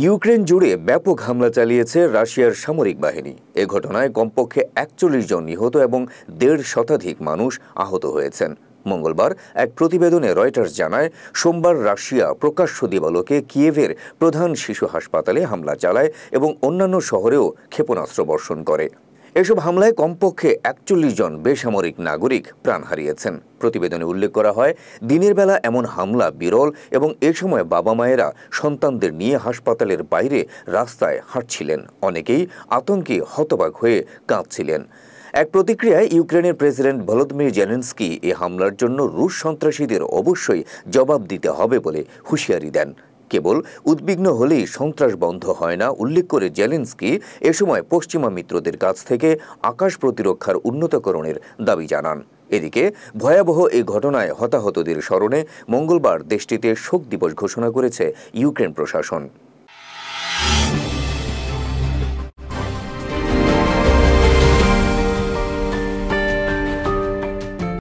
Ukraine জুড়ে ব্যাপক হামলা চালিয়েছে রাশিয়ার সামরিক বাহিনী। এ ঘটনায় কমপক্ষে ৪১ জন নিহত এবং ১.৫ শতাধিক মানুষ আহত হয়েছেন। মঙ্গলবার এক প্রতিবেদনে রয়টার্স জানায়, সোমবার রাশিয়া প্রকাশ্য দিবালোকে কিয়েভের প্রধান শিশু হাসপাতালে হামলা চালায় এবং অন্যান্য শহরেও ক্ষেপণাস্ত্র বর্ষণ করে। এসব হামলায় কমপক্ষে ৪১ জন বেসামরিক নাগরিক প্রাণ হারিয়েছেন। প্রতিবেদনে উল্লেখ করা হয়, দিনের বেলা এমন হামলা বিরল এবং এ সময় বাবা মায়েরা সন্তানদের নিয়ে হাসপাতালের বাইরে রাস্তায় হাঁটছিলেন। অনেকেই আতঙ্কে হতবাক হয়ে কাঁদছিলেন। এক প্রতিক্রিয়ায় ইউক্রেনের প্রেসিডেন্ট ভলোদিমির জেলেনস্কি এ হামলার জন্য রুশ সন্ত্রাসীদের অবশ্যই জবাব দিতে হবে বলে হুঁশিয়ারি দেন। কেবল উদ্বিগ্ন হলেই সন্ত্রাস বন্ধ হয় না উল্লেখ করে জেলেনস্কি এ সময় পশ্চিমা মিত্রদের কাছ থেকে আকাশ প্রতিরক্ষার উন্নতকরণের দাবি জানান। এদিকে ভয়াবহ এই ঘটনায় হতাহতদের স্মরণে মঙ্গলবার দেশটিতে শোক দিবস ঘোষণা করেছে ইউক্রেন প্রশাসন।